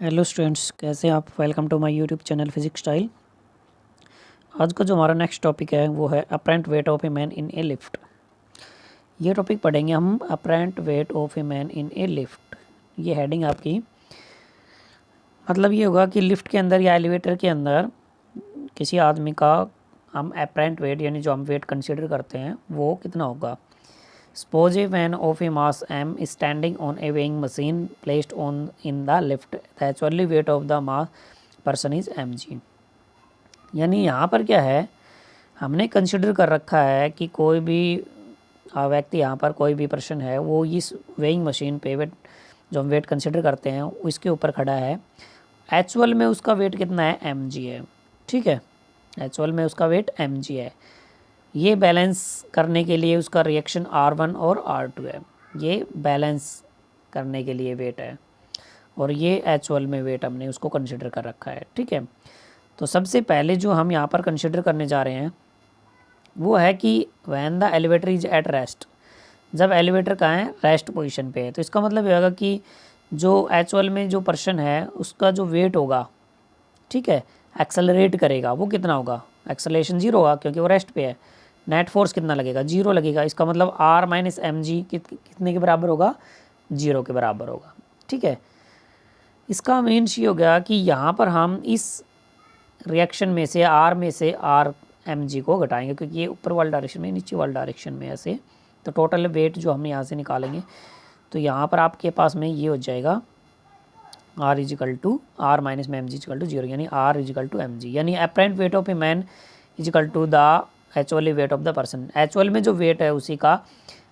Hello students, कैसे हैं आप। Welcome to my YouTube channel physics style. आज का जो हमारा नेक्स्ट टॉपिक है वो है apparent weight of a man in a lift. ये टॉपिक पढ़ेंगे हम, apparent weight of a man in a lift. ये हेडिंग आपकी मतलब ये होगा कि लिफ्ट के अंदर या एलिवेटर के अंदर किसी आदमी का हम अपरेंट वेट यानी जो हम वेट कंसिडर करते हैं वो कितना होगा। Suppose a man of a mass m is standing on a weighing machine placed on in the lift. The actual weight of the mass person is mg. यानी यहाँ पर क्या है, हमने कंसिडर कर रखा है कि कोई भी व्यक्ति, यहाँ पर कोई भी पर्सन है, वो इस वेइंग मशीन पे वेट जो हम वेट कंसिडर करते हैं उसके ऊपर खड़ा है। एक्चुअल में उसका वेट कितना है, mg है। ठीक है, एक्चुअल में उसका वेट mg है। ये बैलेंस करने के लिए उसका रिएक्शन R1 और R2 है। ये बैलेंस करने के लिए वेट है और ये एक्चुअल में वेट हमने उसको कंसिडर कर रखा है। ठीक है, तो सबसे पहले जो हम यहाँ पर कंसिडर करने जा रहे हैं वो है कि when the elevator is at rest. जब एलिवेटर कहाँ है, रेस्ट पोजीशन पे है, तो इसका मतलब ये होगा कि जो एक्चुअल में जो पर्सन है उसका जो वेट होगा, ठीक है, एक्सेलरेट करेगा, वो कितना होगा, एक्सेलरेशन 0 होगा क्योंकि वो रेस्ट पे है। नेट फोर्स कितना लगेगा, 0 लगेगा। इसका मतलब R माइनस एम जी कितने के बराबर होगा, 0 के बराबर होगा। ठीक है, इसका मीन्स ये हो गया कि यहाँ पर हम इस रिएक्शन में से R में से R एम जी को घटाएंगे क्योंकि ये ऊपर वाले डायरेक्शन में, नीचे वाले डायरेक्शन में ऐसे। तो टोटल वेट जो हम यहाँ से निकालेंगे तो यहाँ पर आपके पास में ये हो जाएगा R equal to R minus में एम जी इजिकल टू 0, यानी R equal to M G, यानी apparent weight of a man equal to the actually weight of the person. Actual में जो वेट है उसी का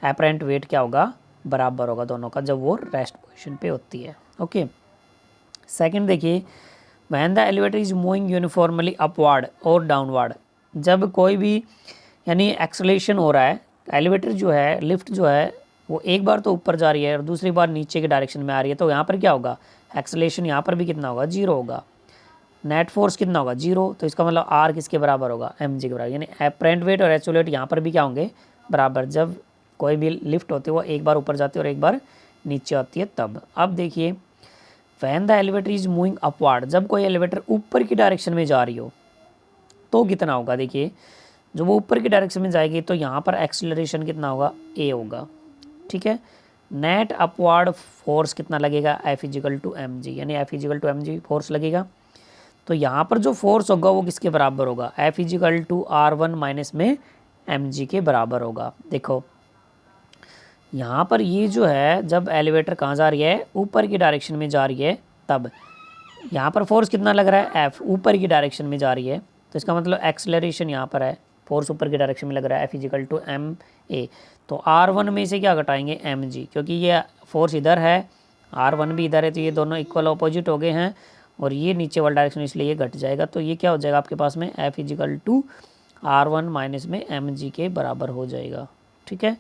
अपरेंट वेट क्या होगा, बराबर होगा दोनों का, जब वो रेस्ट पोजीशन पे होती है। ओके, सेकंड देखिए, when the elevator is moving uniformly upward और डाउनवर्ड। जब कोई भी यानी एक्सेलरेशन हो रहा है, एलिवेटर जो है, लिफ्ट जो है, वो एक बार तो ऊपर जा रही है और दूसरी बार नीचे के डायरेक्शन में आ रही है, तो यहाँ पर क्या होगा, एक्सेलरेशन यहाँ पर भी कितना होगा, 0 होगा। नेट फोर्स कितना होगा, 0। तो इसका मतलब R किसके बराबर होगा, mg के बराबर। यानी अपरेंट वेट और एक्चुअल वेट यहाँ पर भी क्या होंगे, बराबर। जब कोई भी लिफ्ट होती है वो एक बार ऊपर जाती है और एक बार नीचे आती है तब। अब देखिए, when the elevator is moving upward, जब कोई एलिवेटर ऊपर की डायरेक्शन में जा रही हो तो कितना होगा। देखिए, जब वो ऊपर की डायरेक्शन में जाएगी तो यहाँ पर एक्सेलरेशन कितना होगा, a होगा। ठीक है, नेट अपवर्ड फोर्स कितना लगेगा, F equal to M G, यानी F equal to M g force लगेगा। तो यहाँ पर जो फोर्स होगा वो किसके बराबर होगा, F equal to R1 minus में mg के बराबर होगा। देखो यहाँ पर ये जो है, जब एलिवेटर कहाँ जा रही है, ऊपर की डायरेक्शन में जा रही है, तब यहाँ पर फोर्स कितना लग रहा है, F ऊपर की डायरेक्शन में जा रही है, तो इसका मतलब एक्सेलरेशन यहाँ पर है, फोर्स ऊपर की डायरेक्शन में लग रहा है, F equal to m a. तो R1 में से क्या घटाएंगे, mg, क्योंकि ये फोर्स इधर है, R1 भी इधर है, तो ये दोनों इक्वल अपोजिट हो गए हैं और ये नीचे वाला डायरेक्शन, इसलिए ये घट जाएगा। तो ये क्या हो जाएगा आपके पास में, F equal to R1 minus में mg के बराबर हो जाएगा। ठीक है,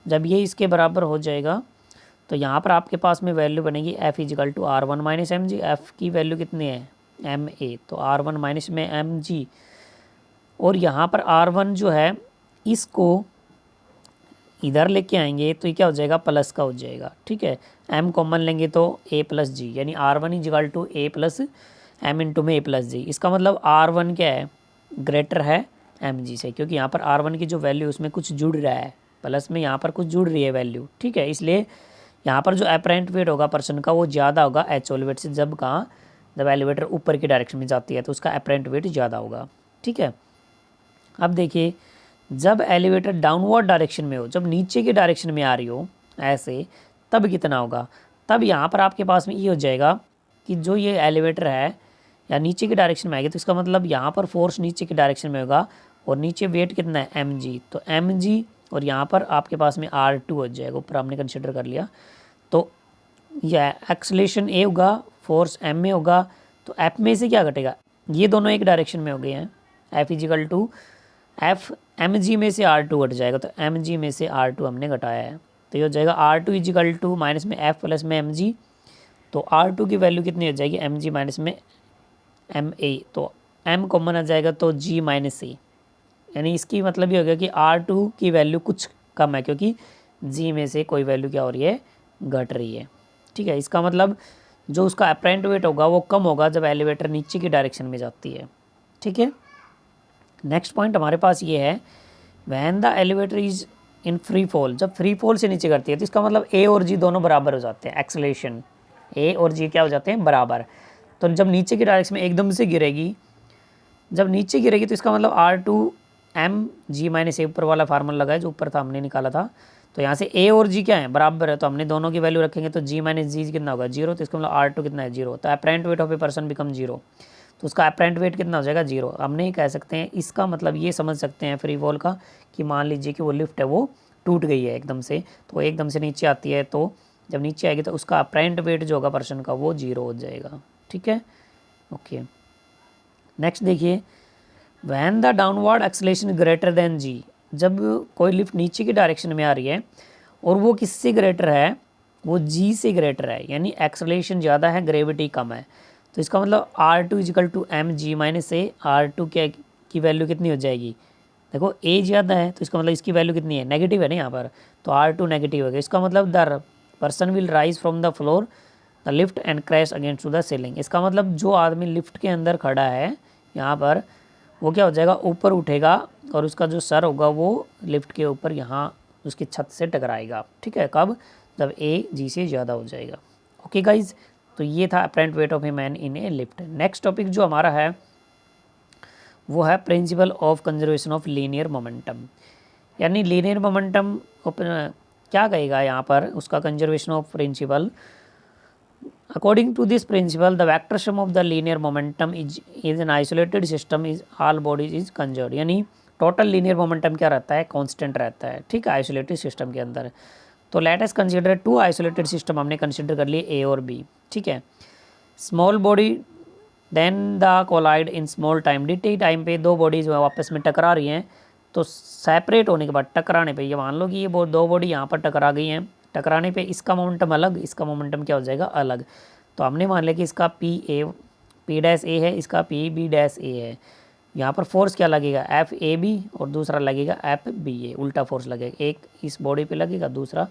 जब ये इसके बराबर हो जाएगा तो यहाँ पर आपके पास में वैल्यू बनेगी F equal to R1 minus m g. F की वैल्यू कितनी है, ma, तो R1 माइनस में mg, और यहाँ पर R1 जो है इसको इधर लेके आएंगे तो ये क्या हो जाएगा, प्लस का हो जाएगा। ठीक है, m कॉमन लेंगे तो a प्लस जी, यानी R1 equal to a plus m into में a प्लस जी। इसका मतलब R1 क्या है, ग्रेटर है mg से, क्योंकि यहाँ पर R1 की जो वैल्यू उसमें कुछ जुड़ रहा है, प्लस में यहाँ पर कुछ जुड़ रही है वैल्यू। ठीक है, इसलिए यहाँ पर जो अपरेंट वेट होगा पर्सन का वो ज़्यादा होगा एक्चुअल वेट से। जब कहाँ, जब एलिवेटर ऊपर की डायरेक्शन में जाती है तो उसका अपरेंट वेट ज़्यादा होगा। ठीक है, अब देखिए, जब एलिवेटर डाउनवर्ड डायरेक्शन में हो, जब नीचे की डायरेक्शन में आ रही हो ऐसे, तब कितना होगा, तब यहाँ पर आपके पास में ये हो जाएगा कि जो ये एलिवेटर है या नीचे की डायरेक्शन में आएगी तो इसका मतलब यहाँ पर फोर्स नीचे की डायरेक्शन में होगा और नीचे वेट कितना है, mg, तो mg, और यहाँ पर आपके पास में R2 हो जाएगा, ऊपर हमने कंसिडर कर लिया। तो यह एक्सेलरेशन a होगा, फोर्स m में होगा, तो F में से क्या घटेगा, ये दोनों एक डायरेक्शन में हो गए हैं, F equal to F mg में से R2 घट जाएगा, तो mg में से R2 हमने घटाया है, तो ये हो जाएगा R2 इजिकल टू माइनस में F प्लस में mg। तो R2 की वैल्यू कितनी हो जाएगी, mg माइनस में ma, तो m कॉमन आ जाएगा तो g माइनस a, यानी इसकी मतलब ये हो गया कि R2 की वैल्यू कुछ कम है क्योंकि g में से कोई वैल्यू क्या हो रही है, घट रही है। ठीक है, इसका मतलब जो उसका अपरेंट वेट होगा वो कम होगा जब एलिवेटर नीचे की डायरेक्शन में जाती है। ठीक है, नेक्स्ट पॉइंट हमारे पास ये है, when the elevator is in free fall, जब फ्री फॉल से नीचे करती है तो इसका मतलब ए और जी दोनों बराबर हो जाते हैं, एक्सेलरेशन ए और जी क्या हो जाते हैं, बराबर। तो जब नीचे की डायरेक्शन में एकदम से गिरेगी, जब नीचे गिरेगी तो इसका मतलब R2 mg - a ऊपर वाला फार्मूला लगा है जो ऊपर था, हमने निकाला था। तो यहाँ से ए और जी क्या है, बराबर है, तो हमने दोनों की वैल्यू रखेंगे तो g - g कितना होगा, 0। तो इसका मतलब R2 कितना है, 0। तो apparent weight of a person become 0, तो उसका अपरेंट वेट कितना हो जाएगा, 0। हमने कह सकते हैं, इसका मतलब ये समझ सकते हैं फ्री फॉल का, कि मान लीजिए कि वो लिफ्ट है वो टूट गई है एकदम से, तो एकदम से नीचे आती है, तो जब नीचे आएगी तो उसका अपरेंट वेट जो होगा पर्सन का वो 0 हो जाएगा। ठीक है, ओके। नेक्स्ट देखिए, when the downward acceleration greater than G, जब कोई लिफ्ट नीचे की डायरेक्शन में आ रही है और वो किससे ग्रेटर है, वो जी से ग्रेटर है, यानी एक्सेलेरेशन ज़्यादा है, ग्रेविटी कम है, तो इसका मतलब R2 is equal to mg - a, R2 क्या की वैल्यू कितनी हो जाएगी, देखो ए ज़्यादा है तो इसका मतलब इसकी वैल्यू कितनी है, नेगेटिव है ना यहाँ पर, तो R2 नेगेटिव हो गया। इसका मतलब the person will rise from the floor the lift and crash against to the ceiling, इसका मतलब जो आदमी लिफ्ट के अंदर खड़ा है यहाँ पर, वो क्या हो जाएगा, ऊपर उठेगा और उसका जो सर होगा वो लिफ्ट के ऊपर यहाँ उसकी छत से टकराएगा। ठीक है, कब, जब ए जी से ज़्यादा हो जाएगा। ओके गाइज, तो ये था apparent weight of a man in a lift. Next topic जो हमारा है वो है principle of conservation of linear momentum, यानी लीनियर मोमेंटम क्या कहेगा यहाँ पर, उसका conservation of principle. According to this principle, the vector sum of the linear momentum is an isolated system is all bodies is conserved, यानी total linear momentum क्या रहता है, कांस्टेंट रहता है। ठीक है, आइसोलेटेड सिस्टम के अंदर। तो let us consider two isolated system, हमने कंसीडर कर लिए ए और बी। ठीक है, small body then the collide in small time, dt time पे दो बॉडीज आपस में टकरा रही हैं, तो सेपरेट होने के बाद टकराने पे, ये मान लो कि ये दो बॉडी यहाँ पर टकरा गई हैं, टकराने पे इसका मोमेंटम अलग, इसका मोमेंटम क्या हो जाएगा, अलग। तो हमने मान लिया कि इसका पी डैश ए है, इसका पी बी डैश ए है, यहाँ पर फोर्स क्या लगेगा, एफ ए बी, और दूसरा लगेगा एफ बी ए, उल्टा फोर्स लगेगा, एक इस बॉडी पे लगेगा, दूसरा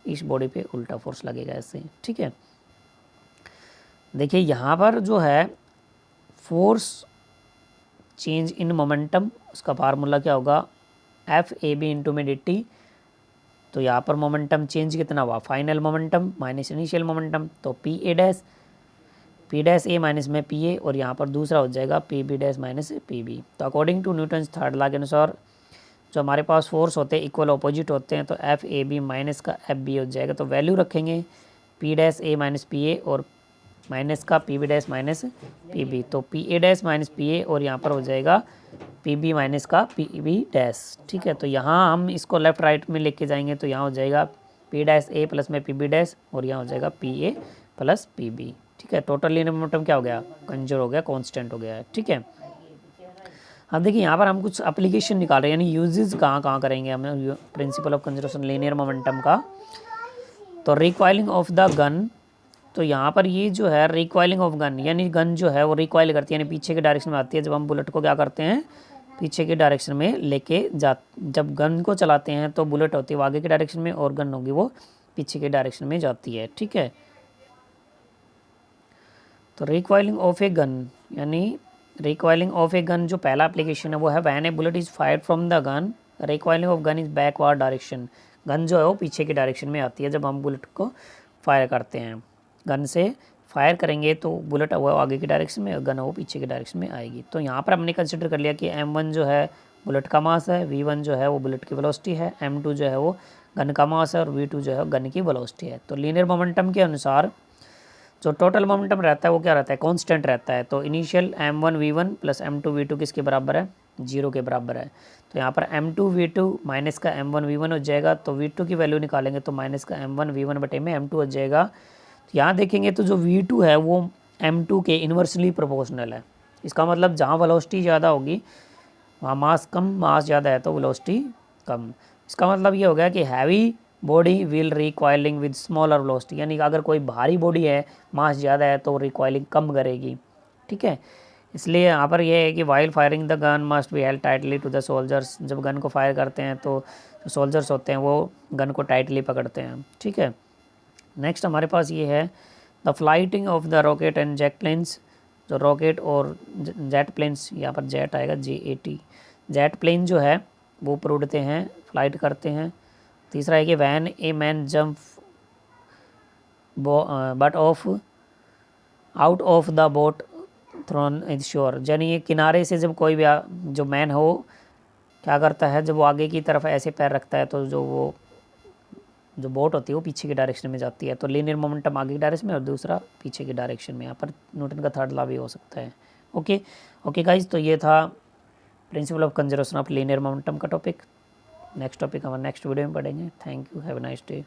इस बॉडी पे उल्टा फोर्स लगेगा, ऐसे। ठीक है, देखिए यहाँ पर जो है फोर्स चेंज इन मोमेंटम, उसका फार्मूला क्या होगा, एफ ए बी इंटू में dt। तो यहाँ पर मोमेंटम चेंज कितना हुआ, final momentum minus initial momentum, तो पी डैश ए माइनस में पी ए, और यहाँ पर दूसरा हो जाएगा P B dash minus P B. तो according to Newton third law के अनुसार जो हमारे पास फोर्स होते हैं इक्वल अपोजिट होते हैं, तो एफ ए बी माइनस का एफ बी हो जाएगा। तो वैल्यू रखेंगे P dash A minus P A और माइनस का P B dash minus P B, तो P A dash minus P A, और यहाँ पर हो जाएगा पी बी माइनस का पी बी डैश। ठीक है, तो यहाँ हम इसको लेफ्ट राइट में लेके जाएंगे, तो यहाँ हो जाएगा पी डैश ए प्लस में पी बी डैश, और यहाँ हो जाएगा P A plus P B. ठीक है, टोटल लीनियर मोमेंटम क्या हो गया, कंजर्व हो गया, कांस्टेंट हो गया है। ठीक है, अब देखिए यहाँ पर हम कुछ एप्लीकेशन निकाल रहे हैं, यानी यूजेस कहाँ कहाँ करेंगे हम principal of conservation linear momentum का। तो रिकॉइलिंग ऑफ द गन, तो यहाँ पर ये जो है रिकॉइलिंग ऑफ गन, यानी गन जो है वो रिकॉइल करती है, यानी पीछे के डायरेक्शन में आती है। जब हम बुलेट को क्या करते हैं, पीछे के डायरेक्शन में लेके जब गन को चलाते हैं तो बुलेट होती है वो आगे के डायरेक्शन में, और गन होगी वो पीछे के डायरेक्शन में जाती है। ठीक है, तो रिकॉइलिंग ऑफ ए गन, यानी रिकॉइलिंग ऑफ ए गन जो पहला एप्लीकेशन है वो है when A bullet is fired from the gun, recoiling of gun is backward direction, gun जो है वो पीछे के डायरेक्शन में आती है जब हम बुलेट को फायर करते हैं। गन से फायर करेंगे तो बुलेट वो आगे की डायरेक्शन में, और गन वो पीछे की डायरेक्शन में आएगी। तो यहाँ पर हमने कंसिडर कर लिया कि m1 जो है बुलेट का मास है, v1 जो है वो बुलेट की वेलोसिटी है, m2 जो है वो गन का मास है, और v2 जो है गन की वेलोसिटी है। तो लीनियर मोमेंटम के अनुसार जो टोटल मोमेंटम रहता है वो क्या रहता है, कांस्टेंट रहता है। तो initial m1 v1 plus m2 v2 किसके बराबर है, 0 के बराबर है। तो यहाँ पर m2 v2 माइनस का m1 v1 हो जाएगा, तो v2 की वैल्यू निकालेंगे तो माइनस का m1 v1 बटे में m2 हो जाएगा। तो यहाँ देखेंगे तो जो v2 है वो m2 के इन्वर्सली प्रोपोर्शनल है, इसका मतलब जहाँ वेलोसिटी ज़्यादा होगी वहाँ मास कम, मास ज़्यादा है तो वेलोसिटी कम। इसका मतलब ये हो गया कि heavy body will recoiling with smaller velocity, यानी अगर कोई भारी बॉडी है, मास ज़्यादा है तो रिकॉइलिंग कम करेगी। ठीक है, इसलिए यहाँ पर यह है कि while firing the gun must be held tightly to the soldiers, जब गन को फायर करते हैं तो जो सोल्जर्स होते हैं वो गन को टाइटली पकड़ते हैं। ठीक है, नेक्स्ट हमारे पास ये है the flighting of the rocket and jet planes, जो रॉकेट और जेट प्लेन्स, यहाँ पर जेट आएगा JAT, जेट प्लेन जो है वो ऊपर उड़ते हैं, फ्लाइट करते हैं। तीसरा है कि when a man jump but off out of the boat thrown is sure, यानी ये किनारे से जब कोई भी जो मैन हो क्या करता है, जब वो आगे की तरफ ऐसे पैर रखता है तो जो बोट होती है वो पीछे की डायरेक्शन में जाती है। तो लीनियर मोमेंटम आगे की डायरेक्शन में और दूसरा पीछे की डायरेक्शन में। यहाँ पर न्यूटन का थर्ड लॉ भी हो सकता है। ओके गाइज, तो ये था principal of conservation of linear momentum का टॉपिक। नेक्स्ट टॉपिक हम नेक्स्ट वीडियो में पढ़ेंगे। Thank you, have a nice day.